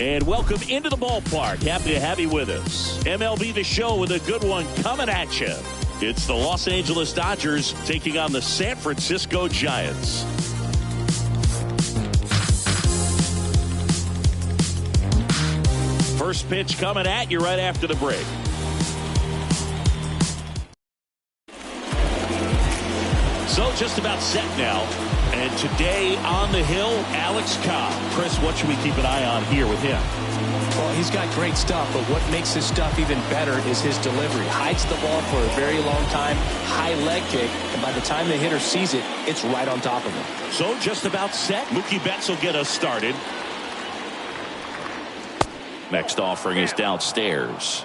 And welcome into the ballpark. Happy to have you with us. MLB The Show with a good one coming at you. It's the Los Angeles Dodgers taking on the San Francisco Giants. First pitch coming at you right after the break. So just about set now. And today on the hill, Alex Cobb. Chris, what should we keep an eye on here with him? Well, he's got great stuff, but what makes his stuff even better is his delivery. Hides the ball for a very long time, high leg kick, and by the time the hitter sees it, it's right on top of him. So just about set. Mookie Betts will get us started. Next offering is downstairs.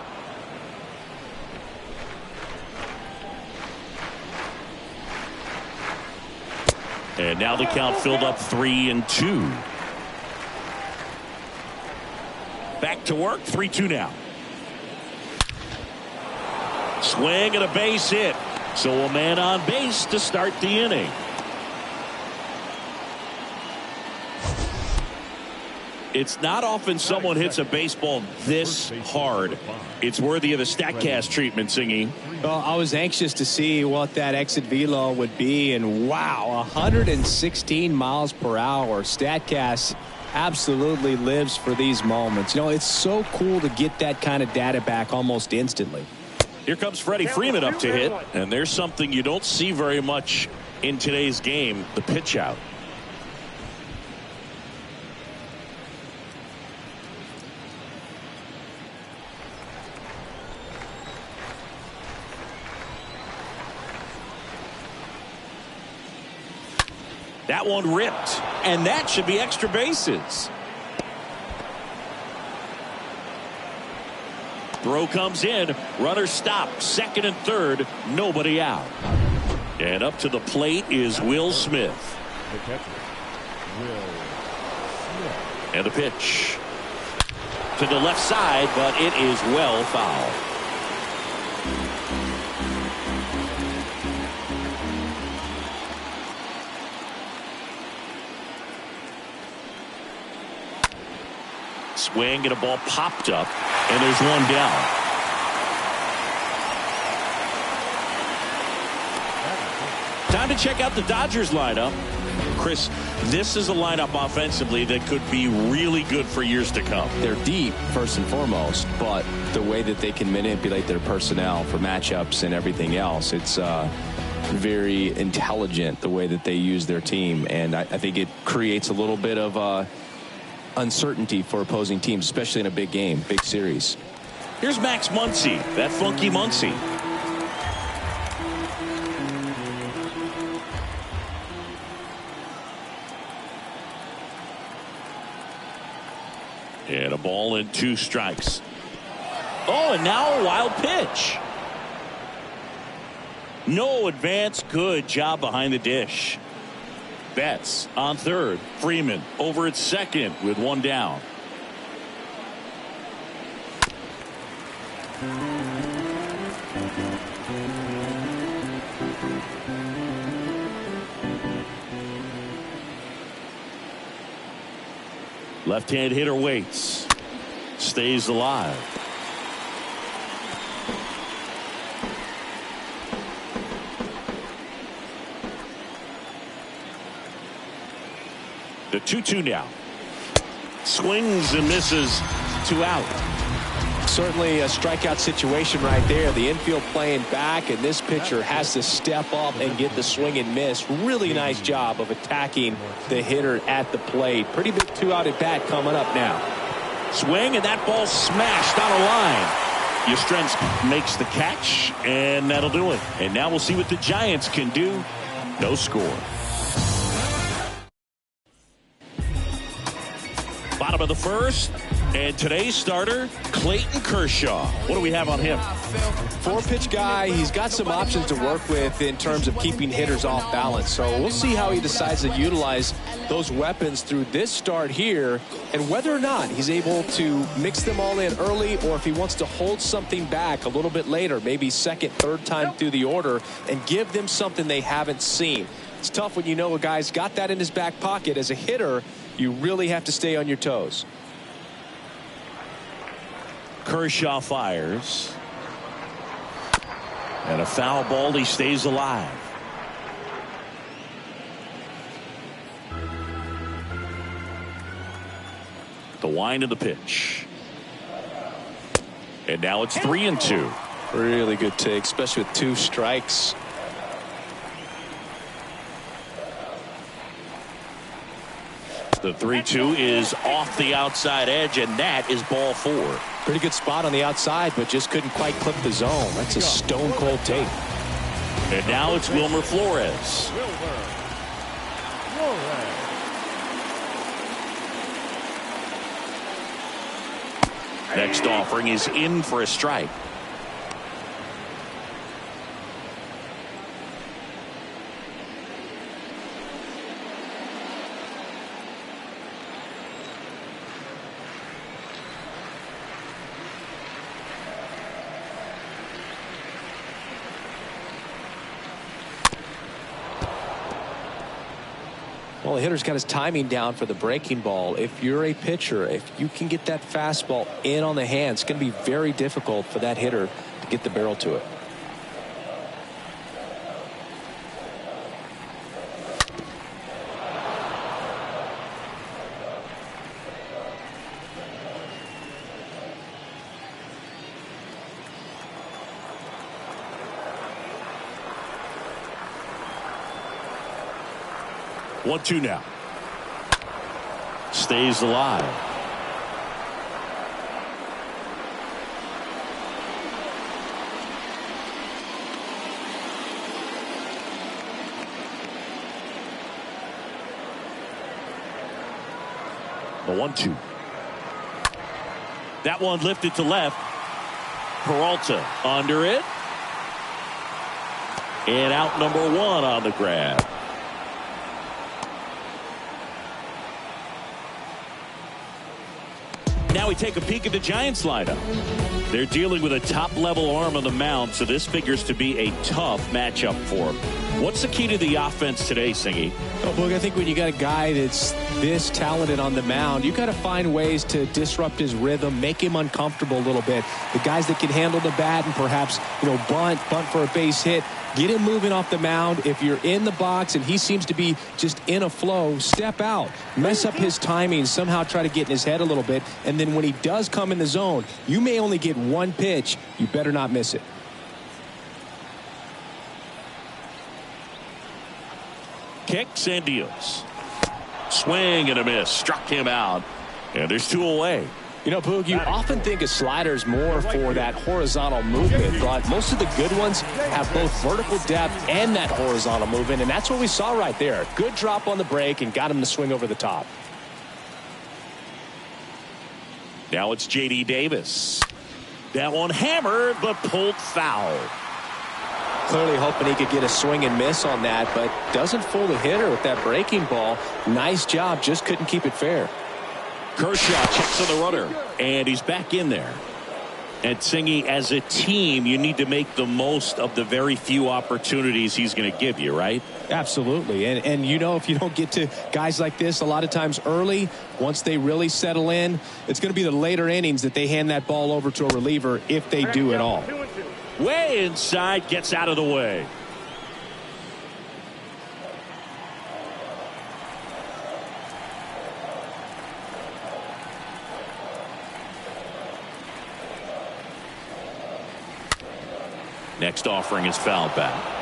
And now the count filled up 3-2. Back to work, 3-2 now. Swing and a base hit. So a man on base to start the inning. It's not often someone hits a baseball this hard. It's worthy of the StatCast treatment, Singy. Well, I was anxious to see what that exit velo would be, and wow, 116 miles per hour. StatCast absolutely lives for these moments. You know, it's so cool to get that kind of data back almost instantly. Here comes Freddie Freeman up to hit, and there's something you don't see very much in today's game, the pitch out. That one ripped, and that should be extra bases. Throw comes in, runner stop, second and third, nobody out. And up to the plate is Will Smith. And a pitch to the left side, but it is well fouled. Swing and a ball popped up, and there's one down. Time to check out the Dodgers lineup. Chris, this is a lineup offensively that could be really good for years to come. They're deep, first and foremost, but the way that they can manipulate their personnel for matchups and everything else, it's very intelligent the way that they use their team, and I think it creates a little bit of uncertainty for opposing teams, especially in a big game, big series. Here's Max Muncy, that funky Muncy. And a ball and 2 strikes. Oh, and now a wild pitch. No advance. Good job behind the dish. Betts on third. Freeman over at second with one down. Left-hand hitter waits. Stays alive. The 2-2 now. Swings and misses, 2 out. Certainly a strikeout situation right there. The infield playing back, and this pitcher has to step up and get the swing and miss. Really nice job of attacking the hitter at the plate. Pretty big 2-out at bat coming up now. Swing, and that ball smashed on a line. Yastrzemski makes the catch, and that'll do it. And now we'll see what the Giants can do. No score. Bottom of the first, and today's starter, Clayton Kershaw. What do we have on him? 4-pitch guy. He's got some options to work with in terms of keeping hitters off balance. So we'll see how he decides to utilize those weapons through this start here, and whether or not he's able to mix them all in early, or if he wants to hold something back a little bit later, maybe second, third time through the order, and give them something they haven't seen. It's tough when you know a guy's got that in his back pocket. As a hitter, you really have to stay on your toes. Kershaw fires. And a foul ball. He stays alive. The wind of the pitch. And now it's 3-2. Really good take, especially with 2 strikes. The 3-2 is off the outside edge, and that is ball 4. Pretty good spot on the outside, but just couldn't quite clip the zone. That's a stone cold take. And now it's Wilmer Flores. Next offering is in for a strike. Well, the hitter's got his timing down for the breaking ball. If you're a pitcher, if you can get that fastball in on the hand, it's going to be very difficult for that hitter to get the barrel to it. One, two now. Stays alive. The 1-2. That one lifted to left. Peralta under it. And out number 1 on the grab. Now we take a peek at the Giants lineup. They're dealing with a top-level arm on the mound, so this figures to be a tough matchup for them. What's the key to the offense today, Singy? Oh, Boog, I think when you got a guy that's this talented on the mound, you got to find ways to disrupt his rhythm, make him uncomfortable a little bit. The guys that can handle the bat and perhaps, bunt for a base hit, get him moving off the mound. If you're in the box and he seems to be just in a flow, step out, mess up his timing, somehow try to get in his head a little bit. And then when he does come in the zone, you may only get one pitch. You better not miss it. Kicks and deals. Swing and a miss. Struck him out. And there's 2 away. Boog, you often think a slider's more for that horizontal movement, but most of the good ones have both vertical depth and that horizontal movement, and that's what we saw right there. Good drop on the break and got him to swing over the top. Now it's J.D. Davis. That one hammered, but pulled foul. Clearly hoping he could get a swing and miss on that, but doesn't fool the hitter with that breaking ball. Nice job, just couldn't keep it fair. Kershaw checks on the runner, and he's back in there. And Singy, as a team, you need to make the most of the very few opportunities he's going to give you, right? Absolutely. And if you don't get to guys like this a lot of times early, once they really settle in, it's going to be the later innings that they hand that ball over to a reliever if they do at all. Way inside, gets out of the way. Next offering is fouled back.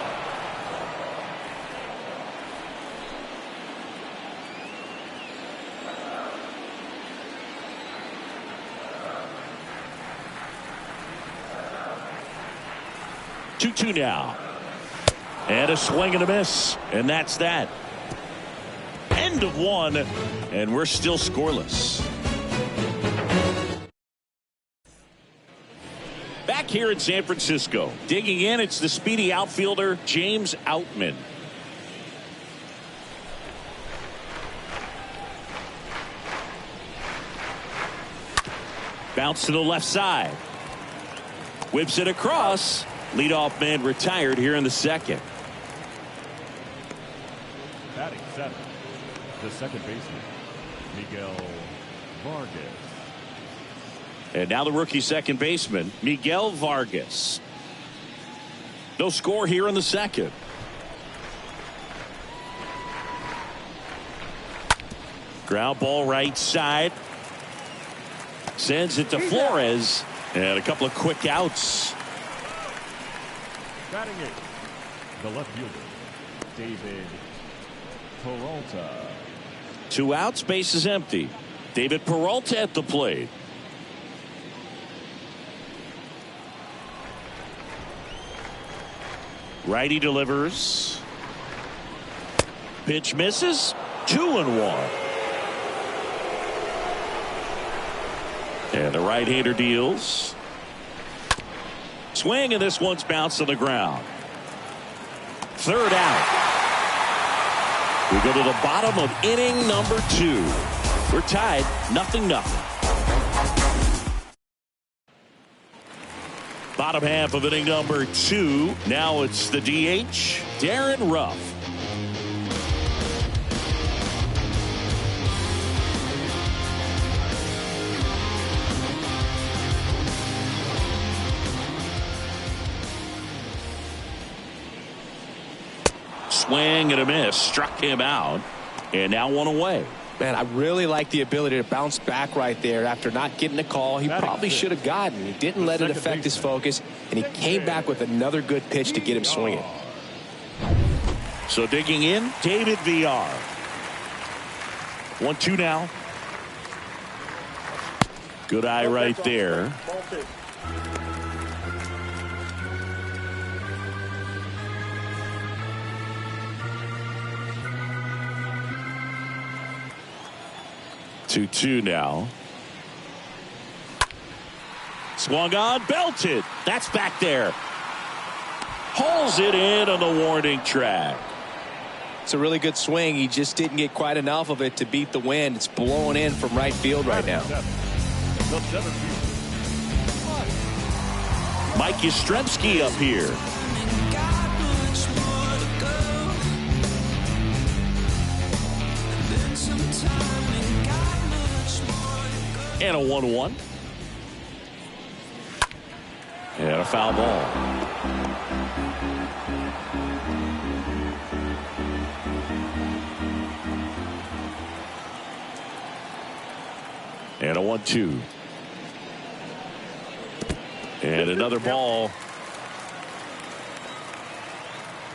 Two now. And a swing and a miss. And that's that. End of 1. And we're still scoreless. Back here in San Francisco. Digging in, it's the speedy outfielder, James Outman. Bounce to the left side. Whips it across. Leadoff man retired here in the second. Batting 7, the second baseman, Miguel Vargas. And now the rookie second baseman, Miguel Vargas. No score here in the second. Ground ball right side. Sends it to Flores. And a couple of quick outs. Batting it, the left fielder, David Peralta. 2 outs, base is empty. David Peralta at the plate. Righty delivers. Pitch misses. 2-1. And the right-hander deals. Swing, and this one's bounced on the ground. 3rd out. We go to the bottom of inning number 2. We're tied 0-0. Bottom half of inning number 2. Now it's the DH, Darren Ruff. Swing and a miss. Struck him out. And now 1 away. Man, I really like the ability to bounce back right there after not getting a call he probably should have gotten. He didn't let it affect his focus, and he came back with another good pitch to get him swinging. So digging in, David VR. 1-2 now. Good eye right there. Two now. Swung on, belted. That's back there. Hauls it in on the warning track. It's a really good swing. He just didn't get quite enough of it to beat the wind. It's blowing in from right field right now. Mike Yastrzemski up here. And a 1-1. And a foul ball. And a 1-2. And another ball.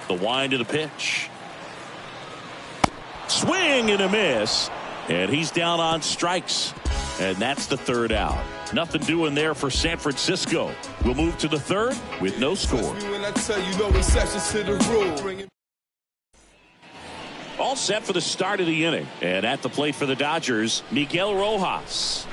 The wind of the pitch. Swing and a miss. And he's down on strikes. And that's the 3rd out. Nothing doing there for San Francisco. We'll move to the 3rd with no score. All set for the start of the inning. And at the plate for the Dodgers, Miguel Rojas.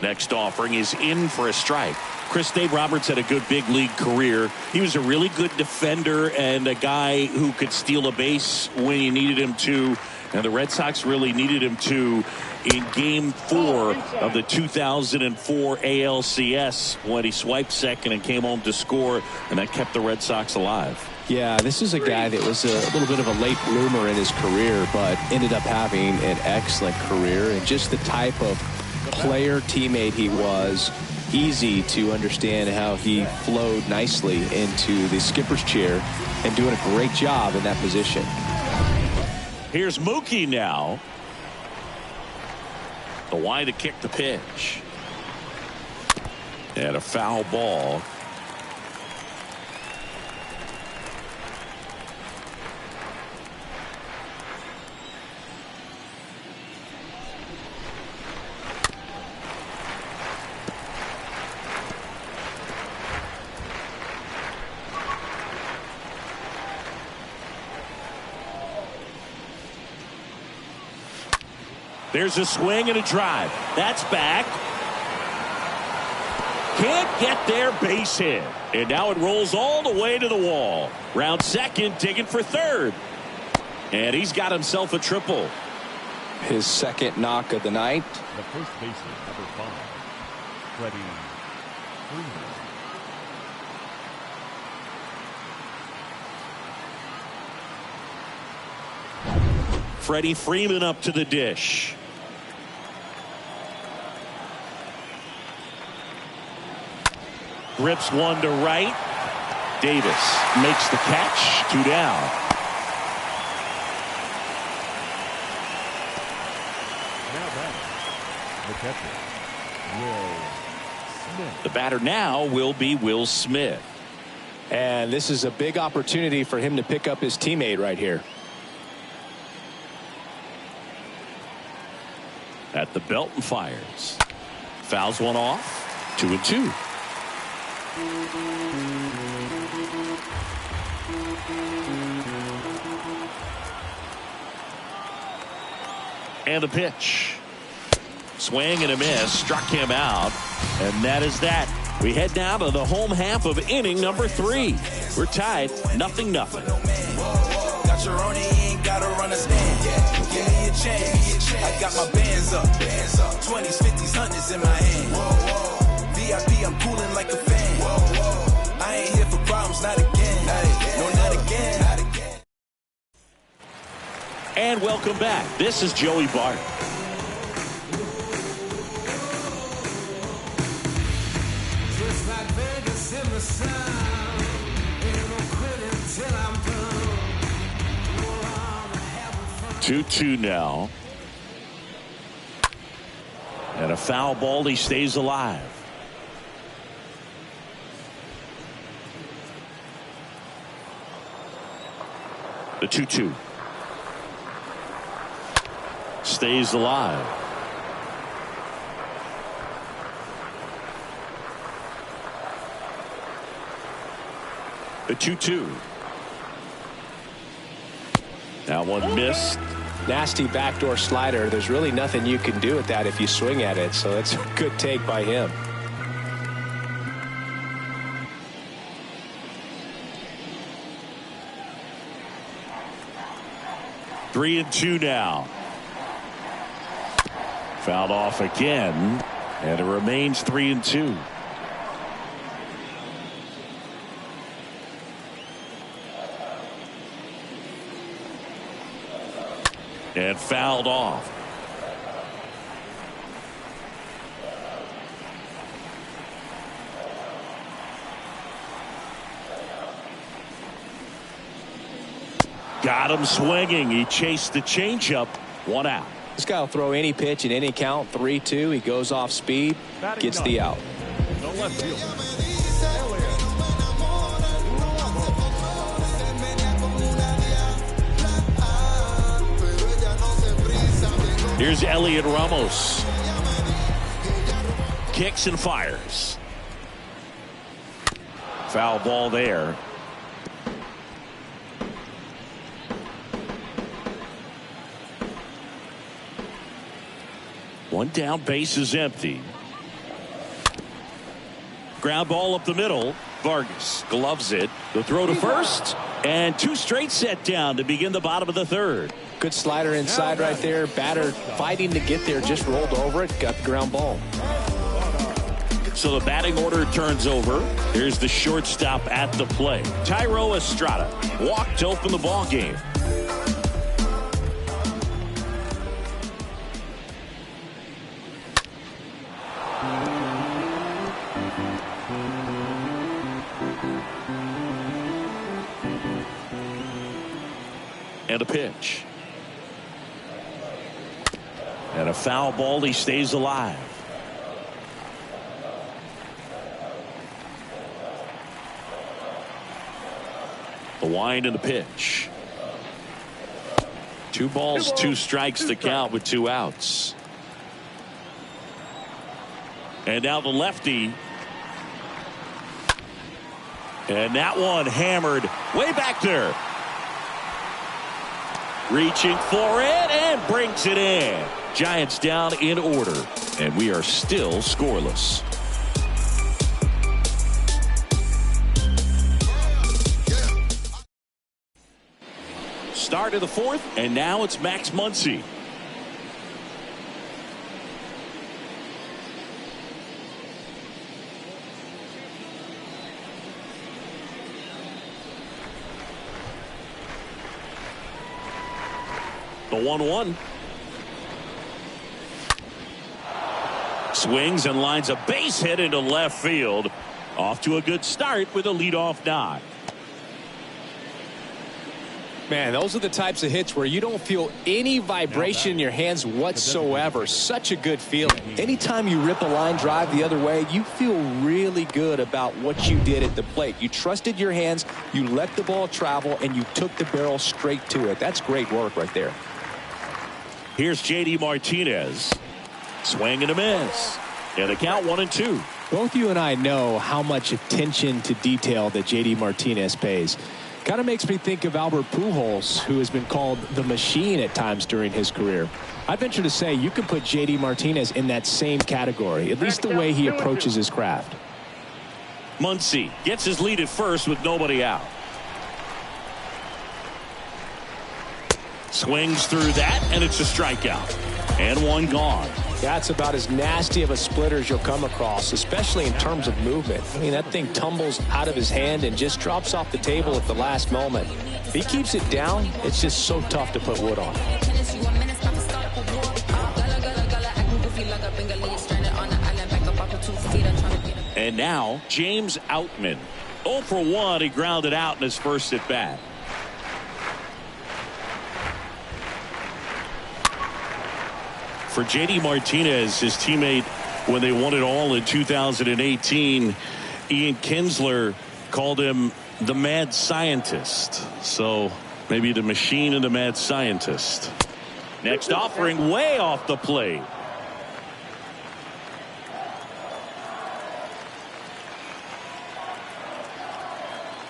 Next offering is in for a strike. Chris Dave Roberts had a good big league career. He was a really good defender and a guy who could steal a base when you needed him to. And the Red Sox really needed him to in Game 4 of the 2004 ALCS when he swiped second and came home to score, and that kept the Red Sox alive. Yeah, this is a guy that was a little bit of a late bloomer in his career, but ended up having an excellent career. And just the type of player teammate he was, easy to understand how he flowed nicely into the skipper's chair and doing a great job in that position. Here's Mookie now. The wind to kick the pitch. And a foul ball. There's a swing and a drive. That's back. Can't get there, base hit. And now it rolls all the way to the wall. Round second, digging for 3rd. And he's got himself a triple. His 2nd knock of the night. The first baseman, number 5, Freddie Freeman. Freddie Freeman up to the dish. Grips one to right. Davis makes the catch. 2 down. Now back, the catcher, Will Smith. The batter now will be Will Smith. And this is a big opportunity for him to pick up his teammate right here. At the belt and fires. Fouls one off. 2-2. And the pitch. Swing and a miss. Struck him out. And that is that. We head now to the home half of inning number 3. We're tied 0-0. Got your own, ain't gotta run a stand. Give me a chance. I got my bands up. 20s, 50s, 100s in my hand. VIP, I'm cooling like a fan. I ain't here for problems, not again. No, not again. Not again. And welcome back. This is Joey Bart. Just like Vegas in the sun, ain't no quitting till I'm done. 2-2 now. And a foul ball. He stays alive. The 2-2. Stays alive. The 2-2. Now one missed. Nasty backdoor slider. There's really nothing you can do with that if you swing at it. So that's a good take by him. Three and 2 now. Fouled off again, and it remains 3 and 2. And fouled off. Got him swinging. He chased the changeup. 1 out. This guy will throw any pitch in any count. 3-2. He goes off speed, gets the out. No left field. Here's Elliot Ramos. Kicks and fires. Foul ball there. One down, base is empty. Ground ball up the middle. Vargas gloves it. The throw to first. And 2 straight set down to begin the bottom of the 3rd. Good slider inside right there. Batter fighting to get there. Just rolled over it. Got the ground ball. So the batting order turns over. Here's the shortstop at the play. Thairo Estrada walked to open the ball game. And a pitch. And a foul ball. He stays alive. The wind and the pitch. 2 balls, 2 strikes to count with 2 outs. And now the lefty. And that one hammered way back there. Reaching for it and brings it in. Giants down in order. And we are still scoreless. Start of the 4th, and now it's Max Muncy. The 1-1. Swings and lines a base hit into left field. Off to a good start with a leadoff knock. Man, those are the types of hits where you don't feel any vibration in your hands whatsoever. Such a good feeling. Anytime you rip a line drive the other way, you feel really good about what you did at the plate. You trusted your hands, you let the ball travel, and you took the barrel straight to it. That's great work right there. Here's J.D. Martinez. Swing and a miss. And a count 1-2. Both you and I know how much attention to detail that J.D. Martinez pays. Kind of makes me think of Albert Pujols, who has been called the machine at times during his career. I'd venture to say you can put J.D. Martinez in that same category, at least the way he approaches his craft. Muncy gets his lead at first with nobody out. Swings through that, and it's a strikeout. And one gone. That's about as nasty of a splitter as you'll come across, especially in terms of movement. I mean, that thing tumbles out of his hand and just drops off the table at the last moment. If he keeps it down, it's just so tough to put wood on. And now, James Outman. 0 for 1, he grounded out in his first at bat. For J.D. Martinez, his teammate, when they won it all in 2018, Ian Kinsler called him the mad scientist. So maybe the machine and the mad scientist. Next offering way off the plate.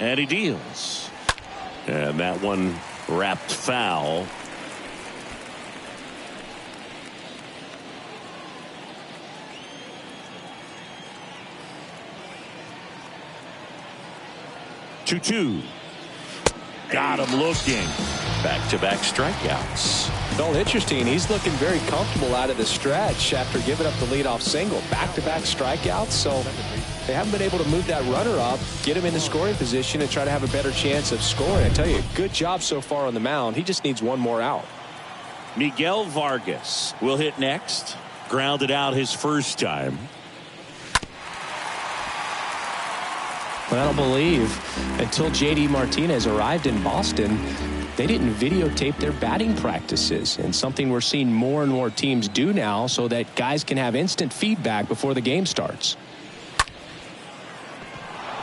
And he deals. And that one wrapped foul. Two. Got him looking. Back-to-back strikeouts. Well, interesting. He's looking very comfortable out of the stretch after giving up the leadoff single. Back-to-back strikeouts. So they haven't been able to move that runner up, get him in the scoring position, and try to have a better chance of scoring. I tell you, good job so far on the mound. He just needs one more out. Miguel Vargas will hit next. Grounded out his first time. Well, I don't believe until J.D. Martinez arrived in Boston, they didn't videotape their batting practices, and something we're seeing more and more teams do now so that guys can have instant feedback before the game starts.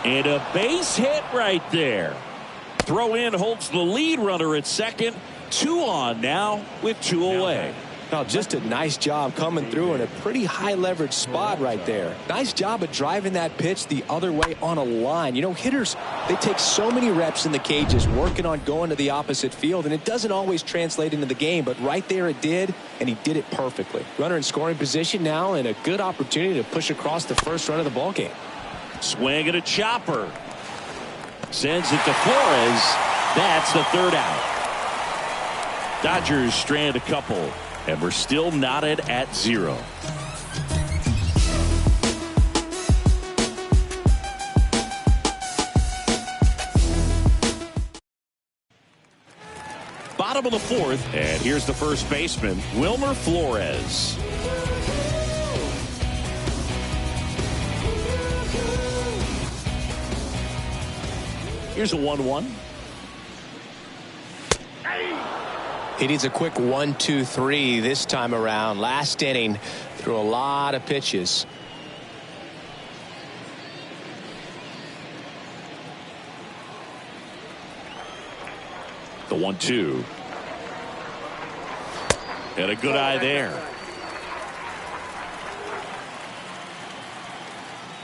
And a base hit right there. Throw in holds the lead runner at second. 2 on now with 2 away. Now, just a nice job coming through in a pretty high leverage spot right there. Nice job of driving that pitch the other way on a line. You know, hitters, they take so many reps in the cages working on going to the opposite field, and it doesn't always translate into the game, but right there it did, and he did it perfectly. Runner in scoring position now, and a good opportunity to push across the first run of the ballgame. Swing at a chopper. Sends it to Flores. That's the third out. Dodgers strand a couple. And we're still knotted at 0. Bottom of the 4th, and here's the first baseman, Wilmer Flores. Here's a 1-1. He needs a quick 1-2-3 this time around. Last inning, threw a lot of pitches. The 1-2. And a good eye there.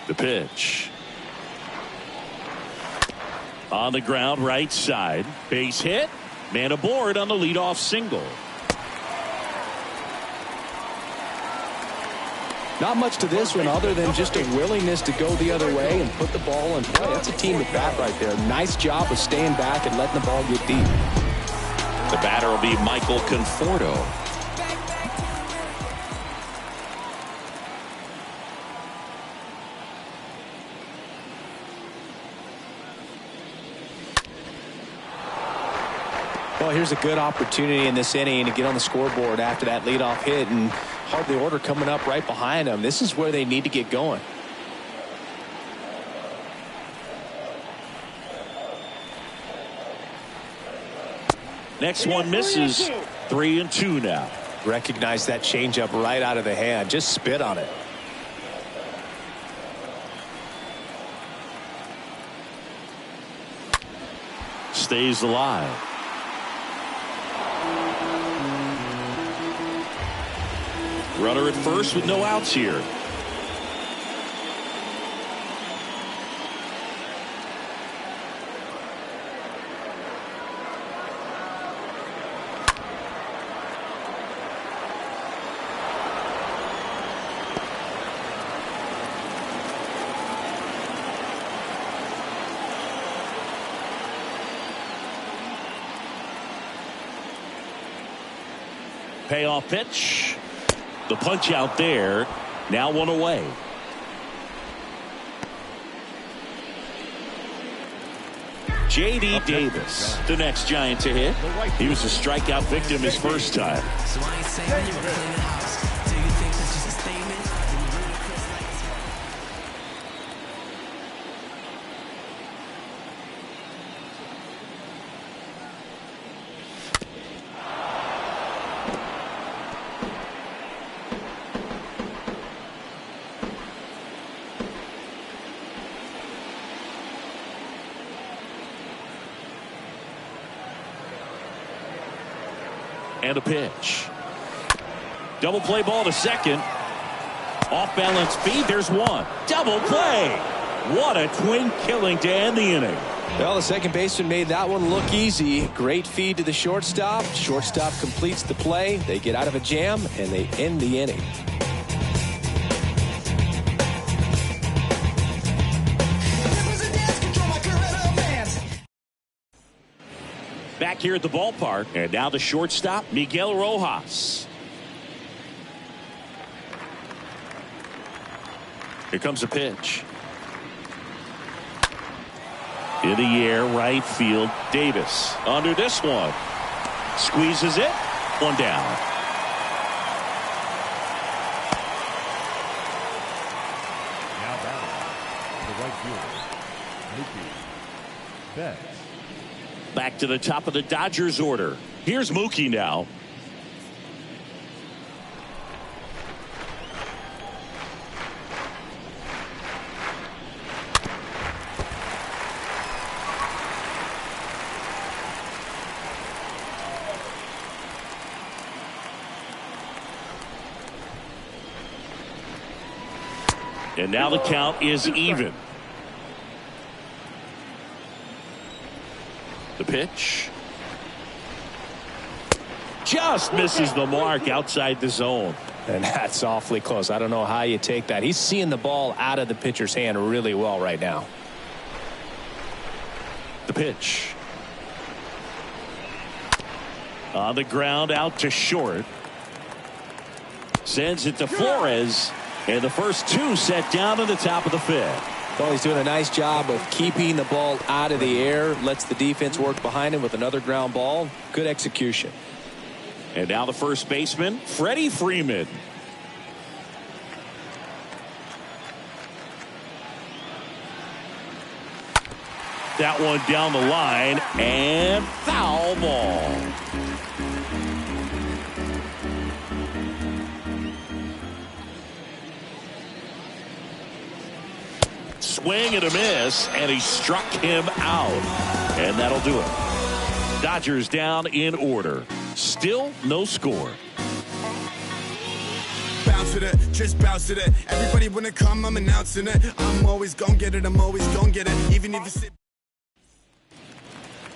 The pitch. On the ground, right side. Base hit. Man aboard on the leadoff single. Not much to this one other than just a willingness to go the other way and put the ball in play. That's a team at bat right there. Nice job of staying back and letting the ball get deep. The batter will be Michael Conforto. Well, here's a good opportunity in this inning to get on the scoreboard after that leadoff hit, and hardly order coming up right behind them. This is where they need to get going. Next one misses. 3-2 now. Recognize that changeup right out of the hand. Just spit on it. Stays alive. Runner at first with no outs here. Payoff pitch. The punch out there. Now one away. J.D. Davis, the next Giant to hit. He was a strikeout victim his first time. So I ain't saying you were cleaning house. Do you think that's just a statement? And a pitch. Double play ball to second. Off balance feed. There's one. Double play. What a twin killing to end the inning. Well, the second baseman made that one look easy. Great feed to the shortstop. Shortstop completes the play. They get out of a jam and they end the inning. Back here at the ballpark, and now the shortstop, Miguel Rojas. Here comes a pitch. In the air, right field, Davis. Under this one. Squeezes it. One down. Now batting, the right fielder, Mookie Betts. Back to the top of the Dodgers order. Here's Mookie now. And now the count is even. The pitch. Just misses the mark outside the zone. And that's awfully close. I don't know how you take that. He's seeing the ball out of the pitcher's hand really well right now. The pitch. On the ground out to short. Sends it to Flores. And the first two set down in the top of the fifth. Well, he's doing a nice job of keeping the ball out of the air. Lets the defense work behind him with another ground ball. Good execution. And now the first baseman, Freddie Freeman. That one down the line and foul ball. Swing and a miss, and he struck him out. And that'll do it. Dodgers down in order. Still no score. Bounce to it, just bounce to it. Everybody wanna come, I'm announcing it. I'm always gonna get it, I'm always gonna get it. Even if you sit.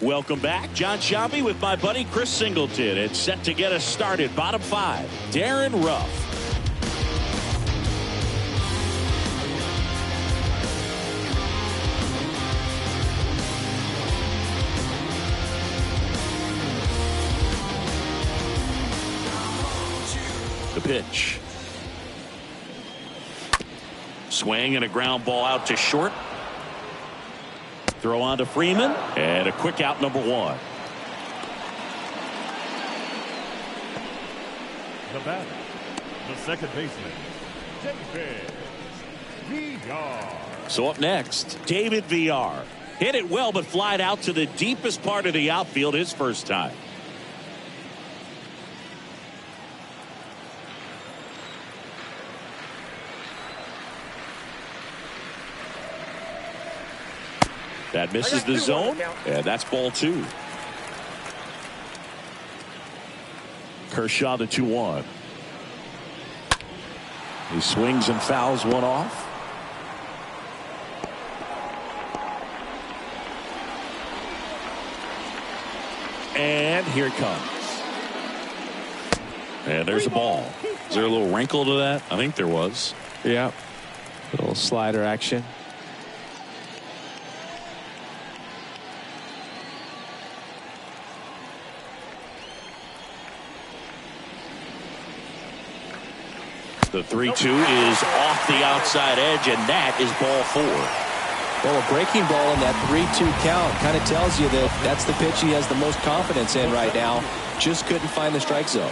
Welcome back. John Shelby with my buddy Chris Singleton. It's set to get us started. Bottom five. Darren Ruff. The pitch. Swing and a ground ball out to short. Throw on to Freeman and a quick out, number one. The batter, the second baseman, David VR. So up next, David VR. Hit it well, but flied out to the deepest part of the outfield his first time. That misses the zone, and that's ball 2. Kershaw the 2-1. He swings and fouls one off. And here it comes. And there's a ball. Is there a little wrinkle to that? I think there was. Yeah. Little slider action. The 3-2 is off the outside edge, and that is ball 4. Well, a breaking ball in that 3-2 count kind of tells you that that's the pitch he has the most confidence in right now. Just couldn't find the strike zone.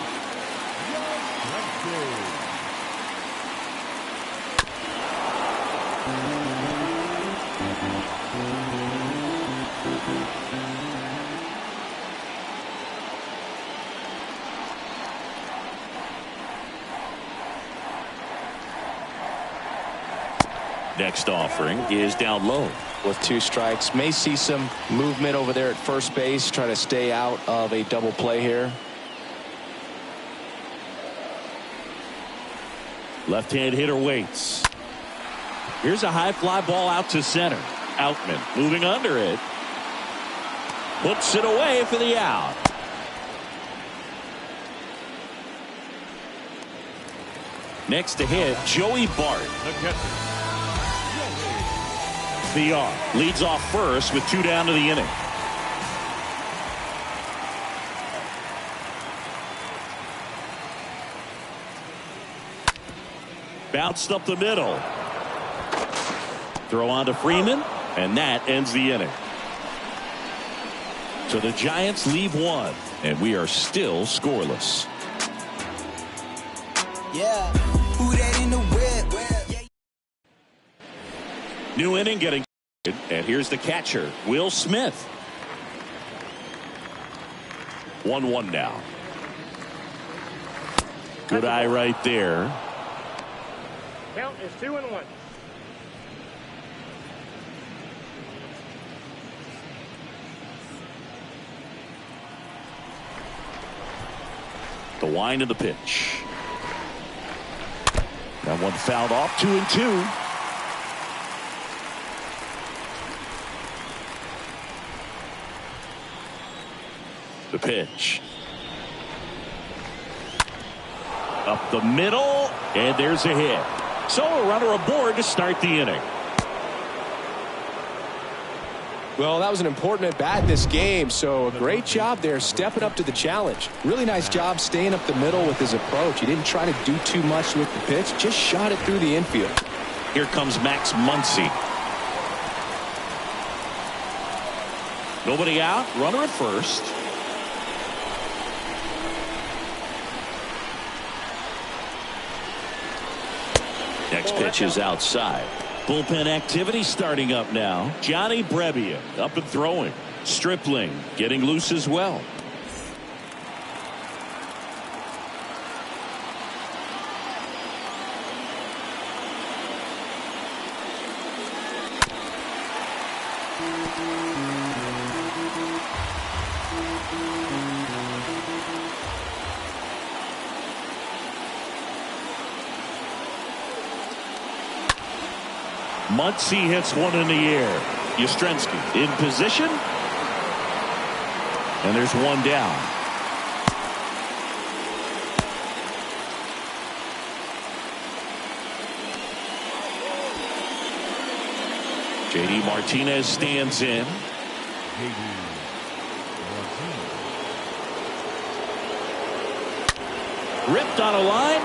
Next offering is down low. With 2 strikes, may see some movement over there at first base, try to stay out of a double play here. Left-hand hitter waits. Here's a high fly ball out to center. Outman moving under it. Puts it away for the out. Next to hit, Joey Bart. The catcher, VR leads off first with 2 down to the inning. Bounced up the middle. Throw on to Freeman, and that ends the inning. So the Giants leave 1, and we are still scoreless. Yeah, who that in the whip? New inning getting, and here's the catcher, Will Smith. 1-1 now. Good eye right there. Count is 2-1. The wind of the pitch. That one fouled off. 2-2. The pitch. Up the middle, and there's a hit. So a runner aboard to start the inning. Well, that was an important at bat this game, so a great job there stepping up to the challenge. Really nice job staying up the middle with his approach. He didn't try to do too much with the pitch, just shot it through the infield. Here comes Max Muncy. Nobody out, runner at first. Next pitch is outside. Bullpen activity starting up now. Johnny Brebbia up and throwing. Stripling getting loose as well. Muncy hits one in the air. Yastrzemski in position. And there's one down. J.D. Martinez stands in. Ripped on a line.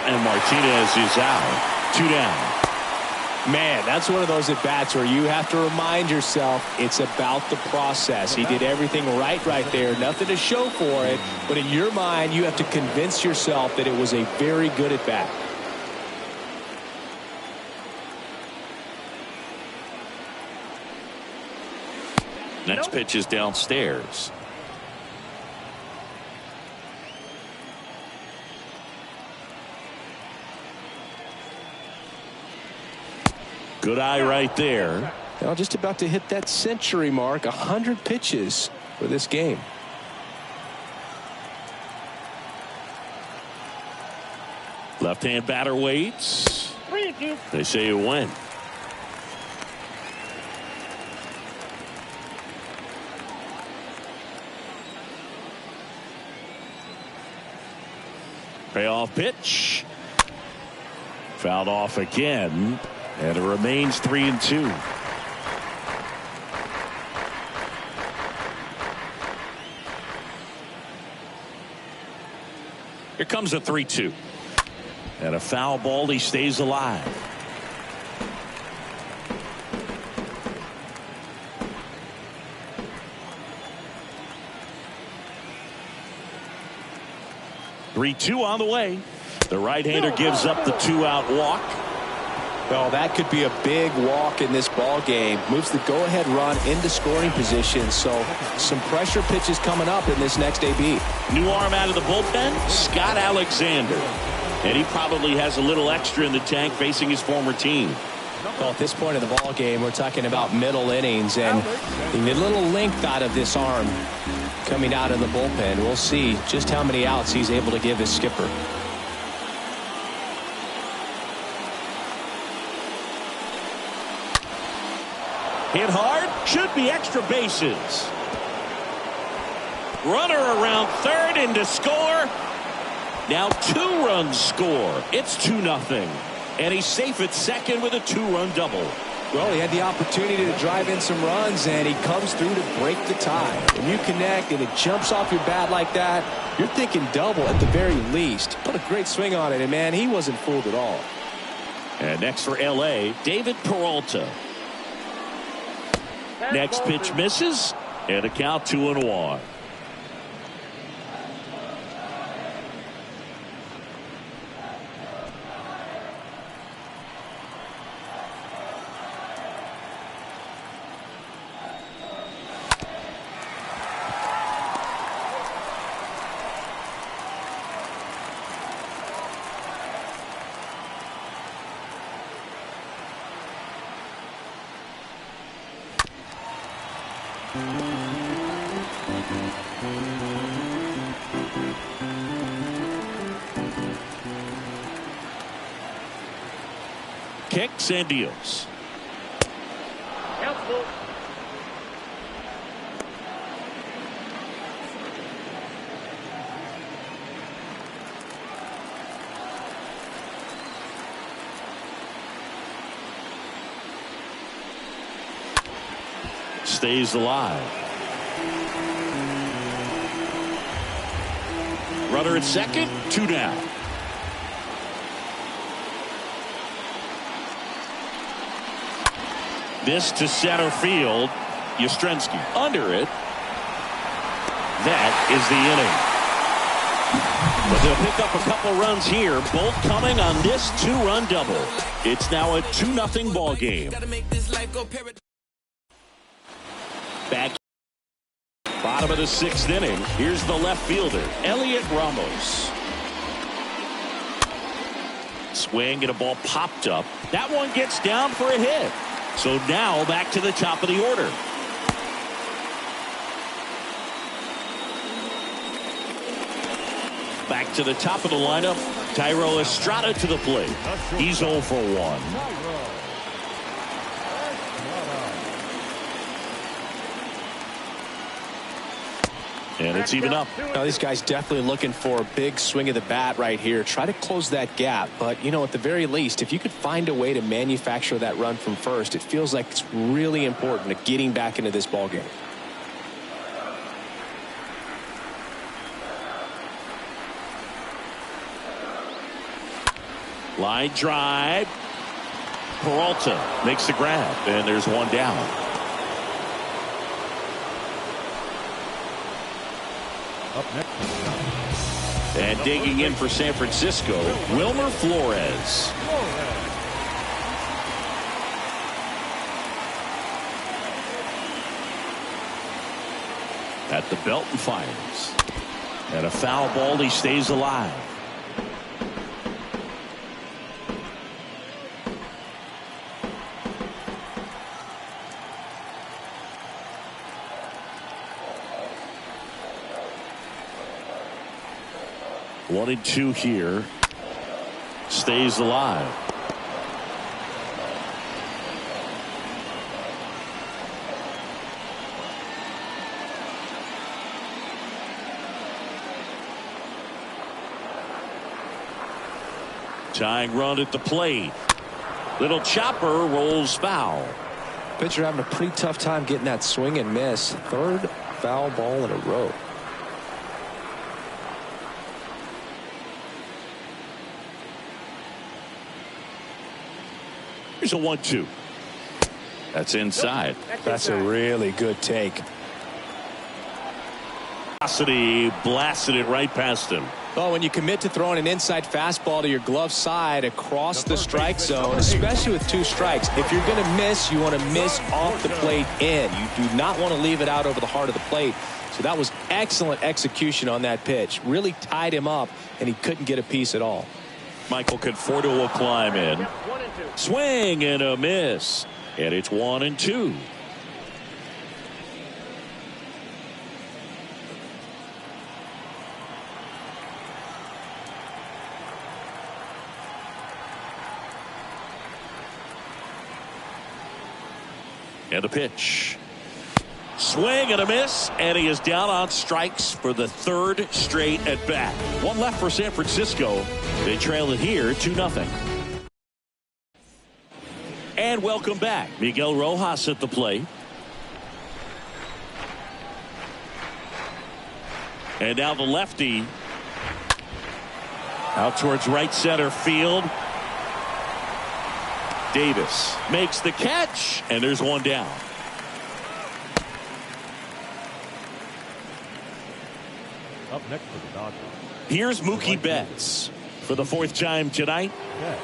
And Martinez is out. 2 down. Man, that's one of those at-bats where you have to remind yourself it's about the process. He did everything right there. Nothing to show for it. But in your mind, you have to convince yourself that it was a very good at-bat. Next pitch is downstairs. Good eye right there. Now just about to hit that century mark, 100 pitches for this game. Left-hand batter waits. 3-2. They say you win. Payoff pitch. Fouled off again. And it remains 3-2. Here comes a 3-2. And a foul ball. He stays alive. Three-two on the way. The right-hander gives up the 2-out walk. Well, that could be a big walk in this ball game. Moves the go-ahead run into scoring position. So some pressure pitches coming up in this next AB. New arm out of the bullpen, Scott Alexander. And he probably has a little extra in the tank facing his former team. Well, at this point in the ball game, we're talking about middle innings, and a little length out of this arm coming out of the bullpen. We'll see just how many outs he's able to give his skipper. Hit hard, should be extra bases. Runner around third and to score. Now 2 runs score. It's 2-0. And he's safe at second with a 2-run double. Well, he had the opportunity to drive in some runs, and he comes through to break the tie. When you connect and it jumps off your bat like that, you're thinking double at the very least. Put a great swing on it, and man, he wasn't fooled at all. And next for LA, David Peralta. Next pitch misses, and a count 2-1. Kicks and deals. Countable. Stays alive. Runner at second, 2 down. This to center field. Yastrzemski under it. That is the inning. But they'll pick up a couple runs here, both coming on this 2-run double. It's now a 2-0 ball game. Back bottom of the 6th inning. Here's the left fielder, Elliot Ramos. Swing and a ball popped up. That one gets down for a hit. So now back to the top of the order. Back to the top of the lineup. Thairo Estrada to the plate. He's 0 for 1. And it's even up. Now, these guys definitely looking for a big swing of the bat right here. Try to close that gap. But, you know, at the very least, if you could find a way to manufacture that run from first, it feels like it's really important to getting back into this ball game. Line drive. Peralta makes the grab, and there's one down. Up next. And digging in for San Francisco, Wilmer Flores. At the belt and fires. And a foul ball, he stays alive. One and two here. Stays alive. Tying run at the plate. Little chopper rolls foul. Pitcher having a pretty tough time getting that swing and miss. Third foul ball in a row. Here's a 1-2. That's inside. That's a really good take. Velocity blasted it right past him. Well, when you commit to throwing an inside fastball to your glove side across the strike zone, especially with two strikes, if you're going to miss, you want to miss off the plate in. You do not want to leave it out over the heart of the plate. So that was excellent execution on that pitch. Really tied him up, and he couldn't get a piece at all. Michael Conforto will climb in. Swing and a miss. And it's 1-2. And the pitch. Swing and a miss, and he is down on strikes for the third straight at bat. One left for San Francisco. They trail it here 2-0. And welcome back. Miguel Rojas at the plate. And now the lefty. Out towards right center field. Davis makes the catch, and there's one down. Up next for the Dodgers. Here's Mookie Betts for the fourth time tonight. Yes.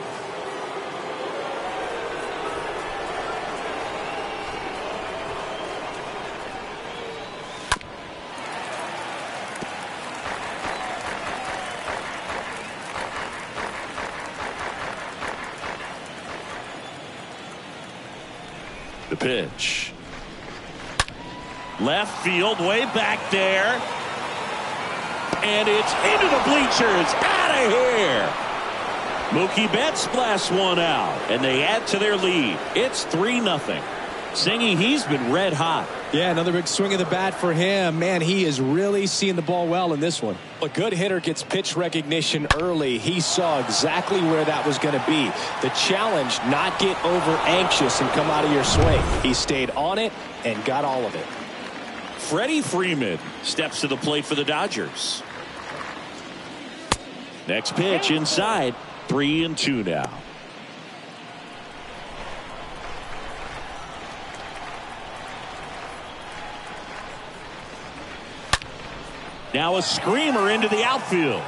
The pitch. Left field, way back there. And it's into the bleachers. Out of here. Mookie Betts blasts one out, and they add to their lead. It's 3-0. Singy, he's been red hot. Yeah, another big swing of the bat for him. Man, he is really seeing the ball well in this one. A good hitter gets pitch recognition early. He saw exactly where that was going to be. The challenge, not get over anxious and come out of your swing. He stayed on it and got all of it. Freddie Freeman steps to the plate for the Dodgers. Next pitch inside. 3-2 now. Now a screamer into the outfield.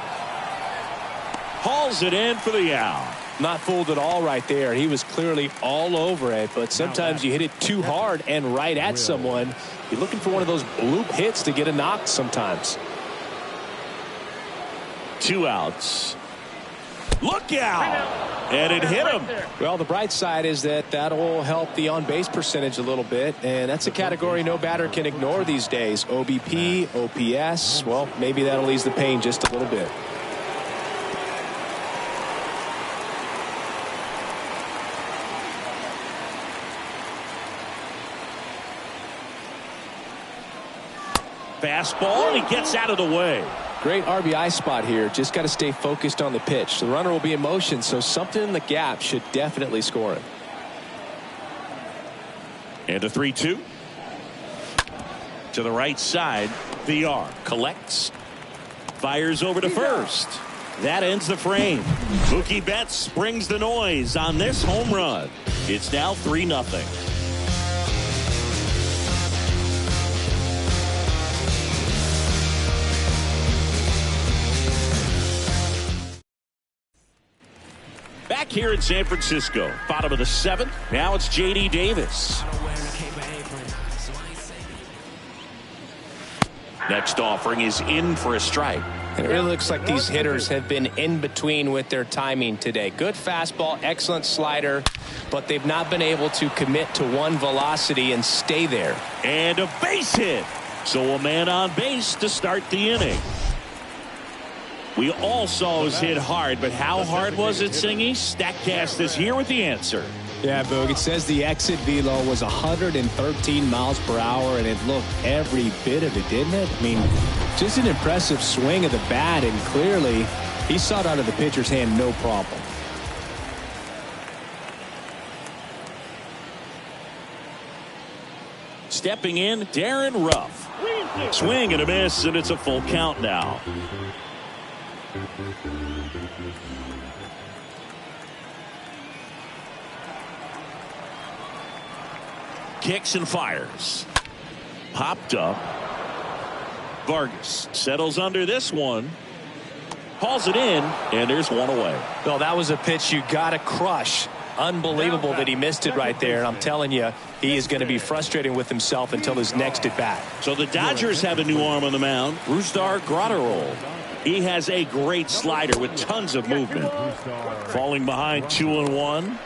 Hauls it in for the out. Not fooled at all right there. He was clearly all over it, but sometimes you hit it too hard and right at someone. You're looking for one of those bloop hits to get a knock sometimes. 2 outs. Look out! And it hit him. Well, the bright side is that that'll help the on-base percentage a little bit, and that's a category no batter can ignore these days. OBP, OPS, well, maybe that'll ease the pain just a little bit. Fastball, and he gets out of the way. Great RBI spot here. Just got to stay focused on the pitch. The runner will be in motion, so something in the gap should definitely score him. And a 3-2. To the right side. VR collects. Fires over to first. That ends the frame. Mookie Betts brings the noise on this home run. It's now 3-0. Back here in San Francisco, bottom of the 7th. Now it's J.D. Davis. Next offering is in for a strike. It really looks like these hitters have been in between with their timing today. Good fastball, excellent slider, but they've not been able to commit to one velocity and stay there. And a base hit. So a man on base to start the inning. We all saw it was hit hard, but how hard was it, Singy? StatCast is here with the answer. Yeah, Boog, it says the exit velo was 113 miles per hour, and it looked every bit of it, didn't it? I mean, just an impressive swing of the bat, and clearly he saw it out of the pitcher's hand no problem. Stepping in, Darren Ruff. Swing and a miss, and it's a full count now. Kicks and fires. Popped up. Vargas settles under this one. Hauls it in, and there's one away. Well, that was a pitch you got to crush. Unbelievable that he missed it right there. I'm telling you, he is going to be frustrated with himself until his next at bat. So the Dodgers have a new arm on the mound, Rustar Graterol. He has a great slider with tons of movement. Falling behind 2-1.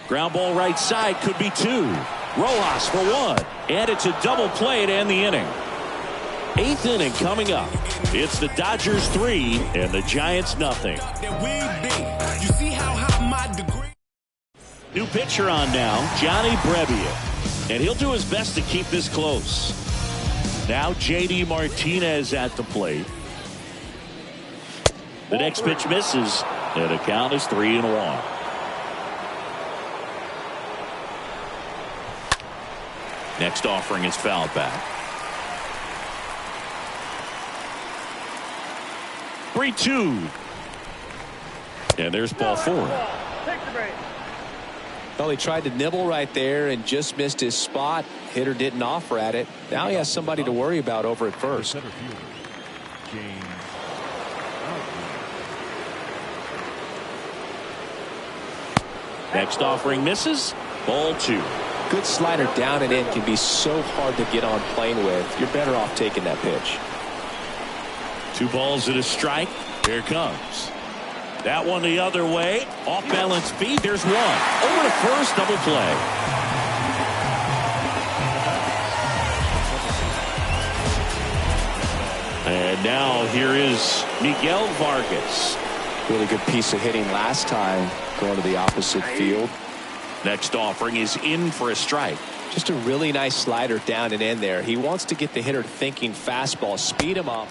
Ground ball right side, could be 2. Rojas for 1. And it's a double play to end the inning. 8th inning coming up. It's the Dodgers 3 and the Giants nothing. New pitcher on now, Johnny Brebbia. And he'll do his best to keep this close. Now J.D. Martinez at the plate. The next pitch misses. And the count is 3-1. Next offering is fouled back. 3-2. And there's ball 4. Well, he tried to nibble right there and just missed his spot. Hitter didn't offer at it. Now he has somebody to worry about over at first. Next offering misses. Ball 2. Good slider down and in can be so hard to get on plane with. You're better off taking that pitch. 2 balls and a strike. Here comes. That one the other way. Off balance feet. There's one. Over to first. Double play. And now here is Miguel Vargas. Really good piece of hitting last time, going to the opposite field. Next offering is in for a strike. Just a really nice slider down and in there. He wants to get the hitter thinking fastball, speed him up.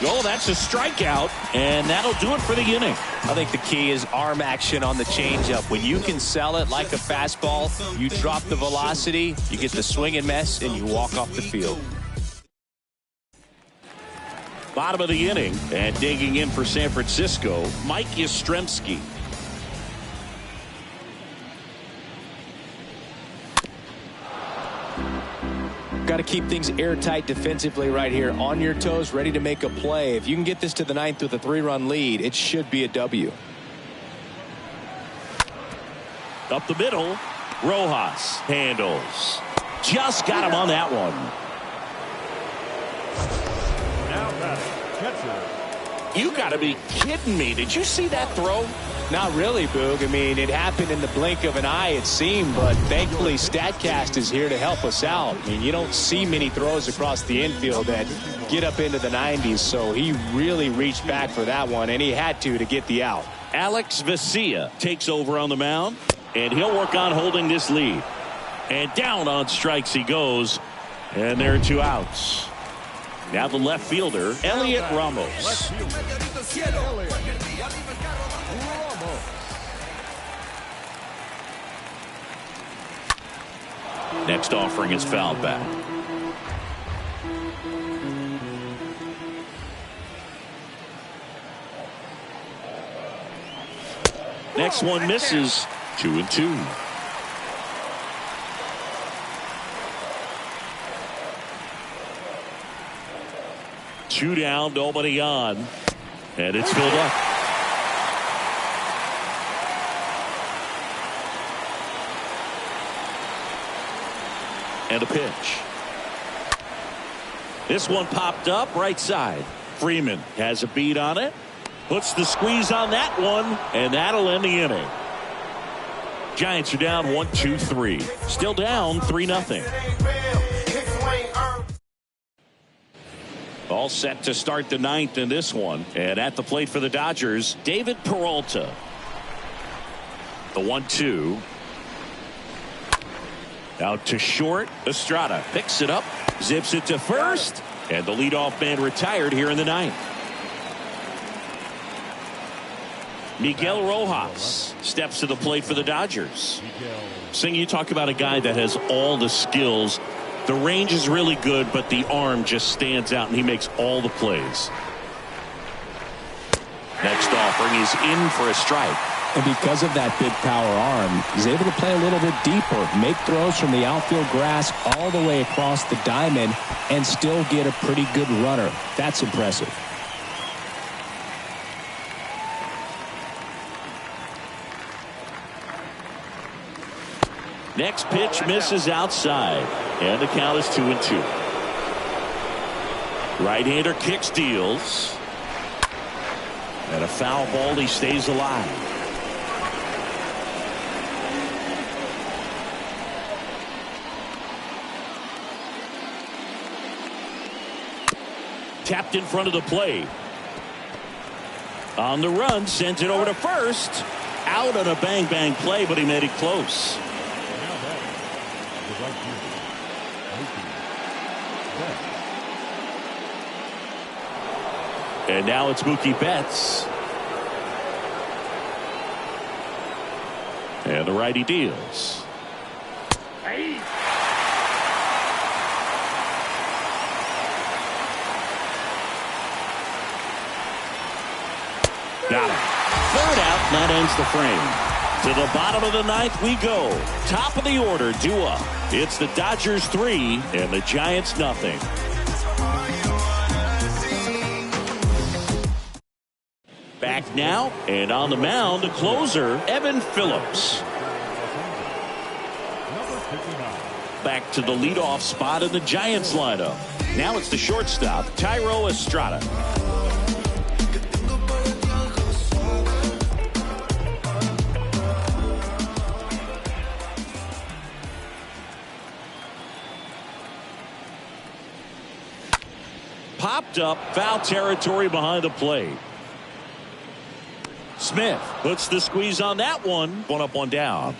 Oh, that's a strikeout, and that'll do it for the inning. I think the key is arm action on the changeup. When you can sell it like a fastball, you drop the velocity, you get the swing and miss, and you walk off the field. Bottom of the inning, and digging in for San Francisco, Mike Yastrzemski. Got to keep things airtight defensively right here. On your toes, ready to make a play. If you can get this to the 9th with a 3-run lead, it should be a W. Up the middle, Rojas handles. Just got him on that one. You got to be kidding me. Did you see that throw? Not really, Boog. I mean, it happened in the blink of an eye, it seemed, but thankfully StatCast is here to help us out. I mean, you don't see many throws across the infield that get up into the 90s, so he really reached back for that one, and he had to get the out. Alex Vesia takes over on the mound, and he'll work on holding this lead. And down on strikes he goes, and there are 2 outs. Now the left fielder, Elliot Ramos. Next offering is fouled back. Next one misses. 2-2. Two down, nobody on. And it's filled up. And a pitch. This one popped up right side. Freeman has a beat on it. Puts the squeeze on that one, and that'll end the inning. Giants are down 1-2-3. Still down 3-0. All set to start the ninth in this one. And at the plate for the Dodgers, David Peralta. The 1-2. Out to short. Estrada picks it up, zips it to first, and the leadoff man retired here in the ninth. Miguel Rojas steps to the plate for the Dodgers. Sing, you talk about a guy that has all the skills. The range is really good, but the arm just stands out, and he makes all the plays. Next offering is in for a strike. And because of that big power arm, he's able to play a little bit deeper, make throws from the outfield grass all the way across the diamond, and still get a pretty good runner. That's impressive. Next pitch misses outside, and the count is 2-2. Right-hander kicks, deals, and a foul ball. He stays alive. Tapped in front of the plate. On the run, sends it over to first. Out on a bang-bang play, but he made it close. And now it's Mookie Betts. And the righty deals. Got him. Third out, and that ends the frame. To the bottom of the ninth we go. Top of the order, due up. It's the Dodgers 3 and the Giants nothing. Back now, and on the mound, the closer, Evan Phillips. Back to the leadoff spot in the Giants lineup. Now it's the shortstop, Thairo Estrada. Popped up, foul territory behind the plate. Smith puts the squeeze on that one. One up, one down.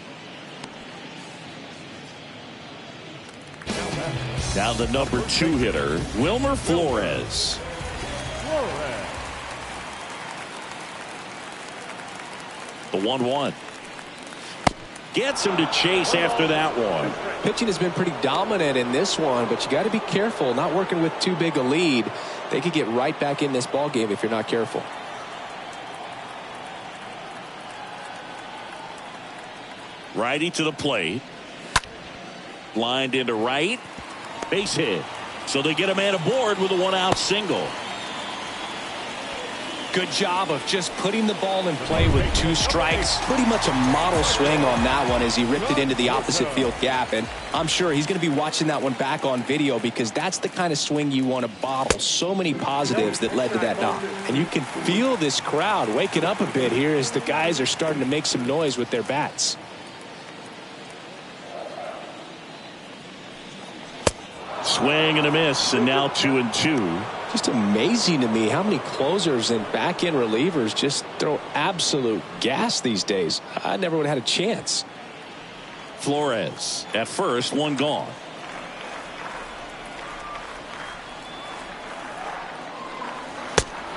Now the number 2 hitter, Wilmer Flores. The 1-1. Gets him to chase after that one. Pitching has been pretty dominant in this one, but you got to be careful. Not working with too big a lead. They could get right back in this ball game if you're not careful. Righty to the plate. Lined into right. Base hit. So they get a man aboard with a 1-out single. Good job of just putting the ball in play with 2 strikes. Pretty much a model swing on that one as he ripped it into the opposite field gap. And I'm sure he's going to be watching that one back on video because that's the kind of swing you want to bottle. So many positives that led to that knock. And you can feel this crowd waking up a bit here as the guys are starting to make some noise with their bats. Swing and a miss, and now 2-2. Just amazing to me how many closers and back-end relievers just throw absolute gas these days. I never would have had a chance. Flores at first, one gone.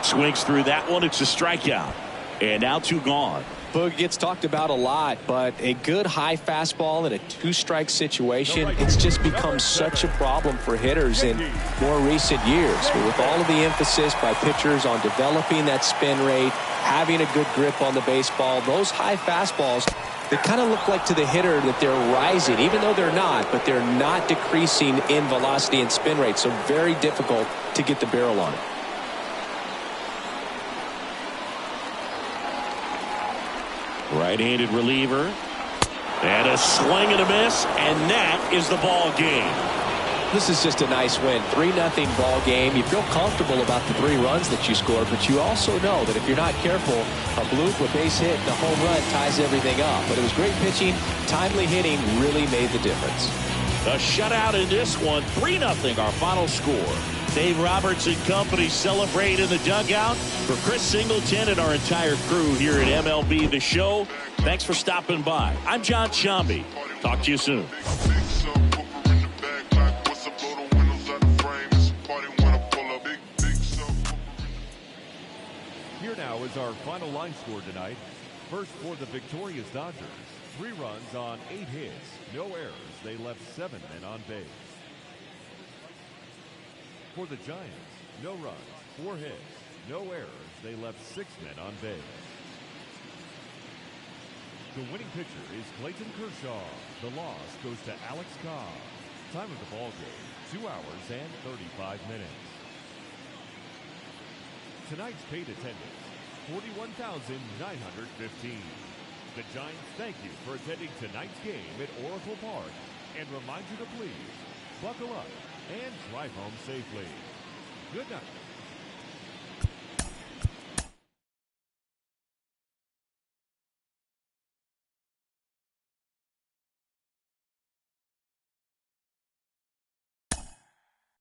Swings through that one. It's a strikeout. And now 2 gone. Boog gets talked about a lot, but a good high fastball in a two-strike situation, it's just become such a problem for hitters in more recent years. But with all of the emphasis by pitchers on developing that spin rate, having a good grip on the baseball, those high fastballs, they kind of look like to the hitter that they're rising, even though they're not, but they're not decreasing in velocity and spin rate, so very difficult to get the barrel on it. Right-handed reliever. And a swing and a miss, and that is the ball game. This is just a nice win. 3-0 ball game. You feel comfortable about the 3 runs that you scored, but you also know that if you're not careful, a bloop, a base hit, and a home run ties everything up. But it was great pitching. Timely hitting really made the difference. A shutout in this one. 3-0 our final score. Dave Roberts and company celebrate in the dugout. For Chris Singleton and our entire crew here at MLB The Show, thanks for stopping by. I'm John Shambi. Talk to you soon. Here now is our final line score tonight. First for the victorious Dodgers. 3 runs on 8 hits. No errors. They left 7 men on base. For the Giants, no runs, 4 hits, no errors. They left 6 men on base. The winning pitcher is Clayton Kershaw. The loss goes to Alex Cobb. Time of the ball game, 2 hours and 35 minutes. Tonight's paid attendance, 41,915. The Giants thank you for attending tonight's game at Oracle Park and remind you to please buckle up and drive home safely. Good night.